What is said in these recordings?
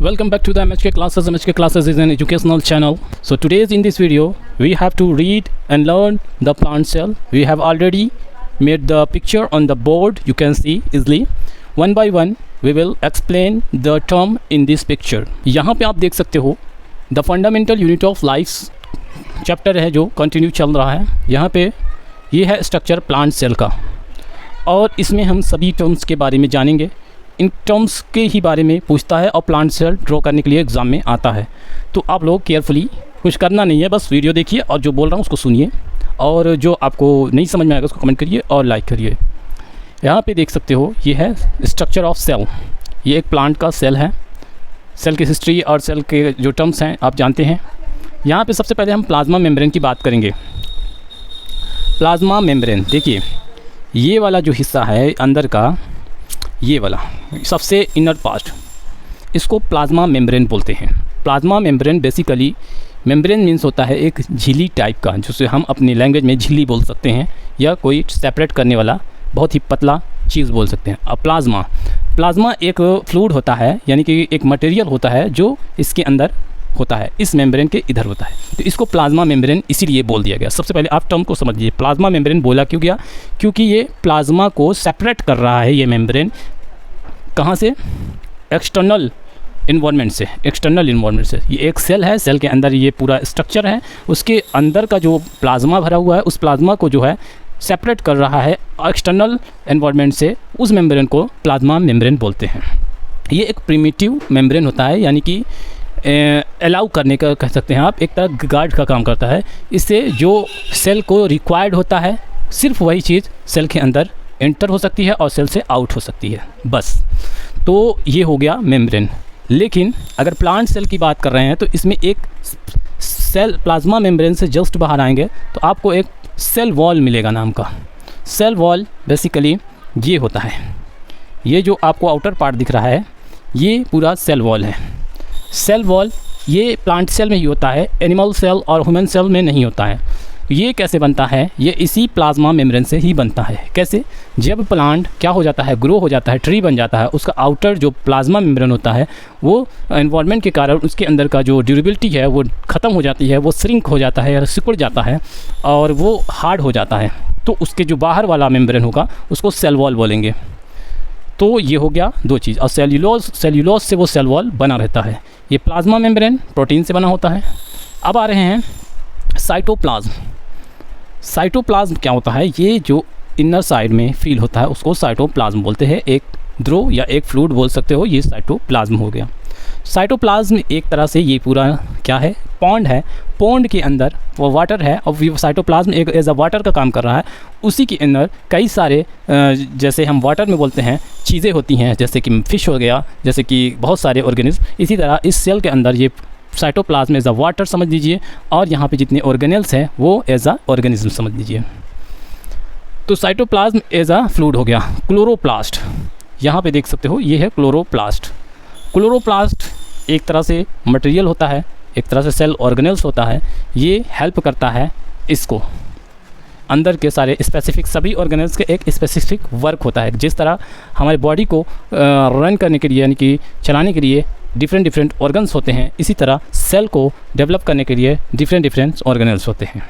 Welcome back to the MHK classes. MHK classes is an educational channel. So today's in this video we have to read and learn the plant cell. We have already made the picture on the board, you can see easily. One by one we will explain the term in this picture. यहाँ पे आप देख सकते हो the fundamental unit of life chapter है जो continue चल रहा है. यहाँ पे ये है स्ट्रक्चर प्लांट सेल का और इसमें हम सभी टर्म्स के बारे में जानेंगे. इन टर्म्स के ही बारे में पूछता है और प्लांट सेल ड्रॉ करने के लिए एग्ज़ाम में आता है. तो आप लोग केयरफुली, कुछ करना नहीं है, बस वीडियो देखिए और जो बोल रहा हूँ उसको सुनिए और जो आपको नहीं समझ में आएगा उसको कमेंट करिए और लाइक करिए. यहाँ पे देख सकते हो ये है स्ट्रक्चर ऑफ सेल. ये एक प्लांट का सेल है. सेल की हिस्ट्री और सेल के जो टर्म्स हैं आप जानते हैं. यहाँ पे सबसे पहले हम प्लाज्मा मेम्ब्रेन की बात करेंगे. प्लाज्मा मेम्ब्रेन देखिए, ये वाला जो हिस्सा है अंदर का, ये वाला सबसे इनर पार्ट, इसको प्लाज्मा मेम्ब्रेन बोलते हैं. Plasma membrane basically, membrane means होता है एक झिल्ली टाइप का, जिसे हम अपनी लैंग्वेज में झिल्ली बोल सकते हैं या कोई सेपरेट करने वाला बहुत ही पतला चीज़ बोल सकते हैं. अब प्लाज्मा एक फ्लूइड होता है, यानी कि एक मटेरियल होता है जो इसके अंदर होता है, इस मेम्ब्रेन के इधर होता है. तो इसको प्लाज्मा मेम्ब्रेन इसीलिए बोल दिया गया. सबसे पहले आप टर्म को समझ लीजिए. प्लाज्मा मेम्ब्रेन बोला क्यों गया? क्योंकि ये प्लाज्मा को सेपरेट कर रहा है. ये मेम्ब्रेन कहाँ से? एक्सटर्नल इन्वायरमेंट से. एक्सटर्नल इन्वायरमेंट से. ये एक सेल है, सेल के अंदर ये पूरा स्ट्रक्चर है, उसके अंदर का जो प्लाज्मा भरा हुआ है उस प्लाज्मा को जो है सेपरेट कर रहा है एक्सटर्नल एनवायरनमेंट से. उस मेम्ब्रेन को प्लाज्मा मेम्ब्रेन बोलते हैं. ये एक प्रिमिटिव मेम्ब्रेन होता है, यानी कि अलाउ करने का कह सकते हैं आप, एक तरह गार्ड का काम करता है. इससे जो सेल को रिक्वायर्ड होता है सिर्फ वही चीज़ सेल के अंदर एंटर हो सकती है और सेल से आउट हो सकती है, बस. तो ये हो गया मेम्ब्रेन. लेकिन अगर प्लांट सेल की बात कर रहे हैं तो इसमें एक सेल, प्लाज्मा मेम्ब्रेन से जस्ट बाहर आएंगे तो आपको एक सेल वॉल मिलेगा नाम का. सेल वॉल बेसिकली ये होता है. ये जो आपको आउटर पार्ट दिख रहा है ये पूरा सेल वॉल है. सेल वॉल ये प्लांट सेल में ही होता है, एनिमल सेल और ह्यूमन सेल में नहीं होता है. ये कैसे बनता है? ये इसी प्लाज्मा मेम्ब्रेन से ही बनता है. कैसे? जब प्लांट क्या हो जाता है, ग्रो हो जाता है, ट्री बन जाता है, उसका आउटर जो प्लाज्मा मेम्ब्रेन होता है वो एनवायरनमेंट के कारण उसके अंदर का जो ड्यूरेबिलिटी है वो ख़त्म हो जाती है, वो श्रिंक हो जाता है या सिकुड़ जाता है और वो हार्ड हो जाता है. तो उसके जो बाहर वाला मेम्ब्रेन होगा उसको सेल वॉल बोलेंगे. तो ये हो गया दो चीज़. और सेल्यूलोज से वो सेल वॉल बना रहता है. ये प्लाज्मा मेम्ब्रेन प्रोटीन से बना होता है. अब आ रहे हैं साइटोप्लाज्म. साइटोप्लाज्म क्या होता है? ये जो इनर साइड में फील होता है उसको साइटोप्लाज्म बोलते हैं. एक द्रव या एक फ्लूइड बोल सकते हो, ये साइटोप्लाज्म हो गया. साइटोप्लाज्म एक तरह से ये पूरा क्या है? पॉन्ड है. पॉन्ड के अंदर वो वाटर है और साइटोप्लाज्म एक एज अ वाटर का काम कर रहा है. उसी के अंदर कई सारे जैसे हम वाटर में बोलते हैं चीज़ें होती हैं, जैसे कि फिश हो गया, जैसे कि बहुत सारे ऑर्गेनिज्म. इसी तरह इस सेल के अंदर ये साइटोप्लाज्म एज अ वाटर समझ लीजिए और यहाँ पे जितने ऑर्गेनल्स हैं वो एज अ ऑर्गेनिज्म समझ लीजिए. तो साइटोप्लाज्म एज अ फ्लूइड हो गया. क्लोरोप्लास्ट यहाँ पे देख सकते हो, ये है क्लोरोप्लास्ट. क्लोरोप्लास्ट एक तरह से मटेरियल होता है, एक तरह से सेल ऑर्गेनल्स होता है. ये हेल्प करता है इसको, अंदर के सारे स्पेसिफिक सभी ऑर्गेनल्स के एक स्पेसिफिक वर्क होता है. जिस तरह हमारे बॉडी को रन करने के लिए, यानी कि चलाने के लिए डिफरेंट ऑर्गन्स होते हैं, इसी तरह सेल को डेवलप करने के लिए डिफरेंट ऑर्गेनल्स होते हैं.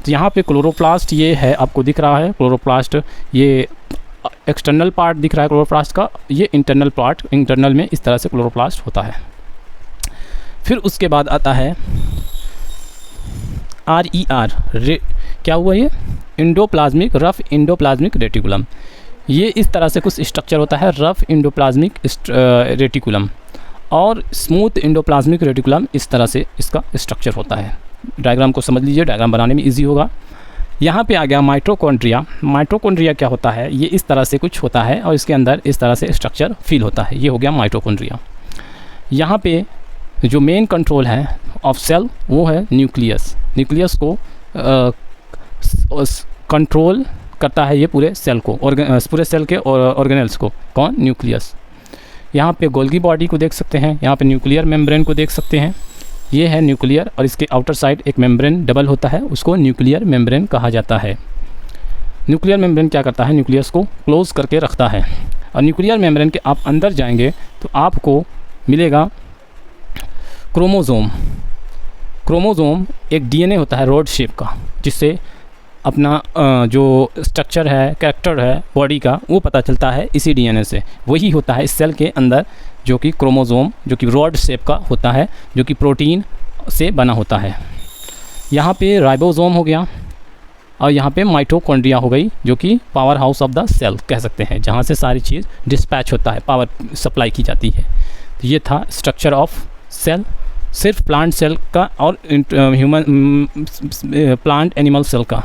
तो यहाँ पे क्लोरोप्लास्ट ये है, आपको दिख रहा है क्लोरोप्लास्ट. ये एक्सटर्नल पार्ट दिख रहा है क्लोरोप्लास्ट का, ये इंटरनल पार्ट, इंटरनल में इस तरह से क्लोरोप्लास्ट होता है. फिर उसके बाद आता है RER. क्या हुआ ये? Endoplasmic, rough endoplasmic reticulum. ये इस तरह से कुछ स्ट्रक्चर होता है, रफ इंडोप्लाज्मिक रेटिकुलम और स्मूथ इंडोप्लाज्मिक रेटिकुलम. इस तरह से इसका स्ट्रक्चर होता है. डायग्राम को समझ लीजिए, डायग्राम बनाने में इजी होगा. यहाँ पे आ गया माइटोकॉन्ड्रिया. माइटोकॉन्ड्रिया क्या होता है? ये इस तरह से कुछ होता है और इसके अंदर इस तरह से स्ट्रक्चर फील होता है. ये हो गया माइटोकॉन्ड्रिया. यहाँ पे जो मेन कंट्रोल है ऑफ सेल वो है न्यूक्लियस. न्यूक्लियस को कंट्रोल करता है ये पूरे सेल को, पूरे सेल के ऑर्गेनल्स को. कौन? न्यूक्लियस. यहाँ पे गोल्गी बॉडी को देख सकते हैं, यहाँ पे न्यूक्लियर मेम्ब्रेन को देख सकते हैं. ये है न्यूक्लियर और इसके आउटर साइड एक मेम्ब्रेन डबल होता है, उसको न्यूक्लियर मेम्ब्रेन कहा जाता है. न्यूक्लियर मेम्ब्रेन क्या करता है? न्यूक्लियस को क्लोज करके रखता है. और न्यूक्लियर मेम्ब्रेन के आप अंदर जाएंगे तो आपको मिलेगा क्रोमोज़ोम एक डीएनए होता है रॉड शेप का, जिससे अपना जो स्ट्रक्चर है, कैरेक्टर है बॉडी का, वो पता चलता है इसी डीएनए से। वही होता है इस सेल के अंदर, जो कि क्रोमोज़ोम, जो कि रॉड शेप का होता है, जो कि प्रोटीन से बना होता है। यहाँ पे राइबोसोम हो गया और यहाँ पे माइटोकॉन्ड्रिया हो गई, जो कि power house of the cell कह सकते हैं, जहाँ से सारी चीज़ डिस्पैच होता है, पावर सप्लाई की जाती है। तो ये था स्ट्रक्चर ऑफ सेल, सिर्फ प्लांट सेल का और ह्यूमन प्लांट एनिमल सेल का।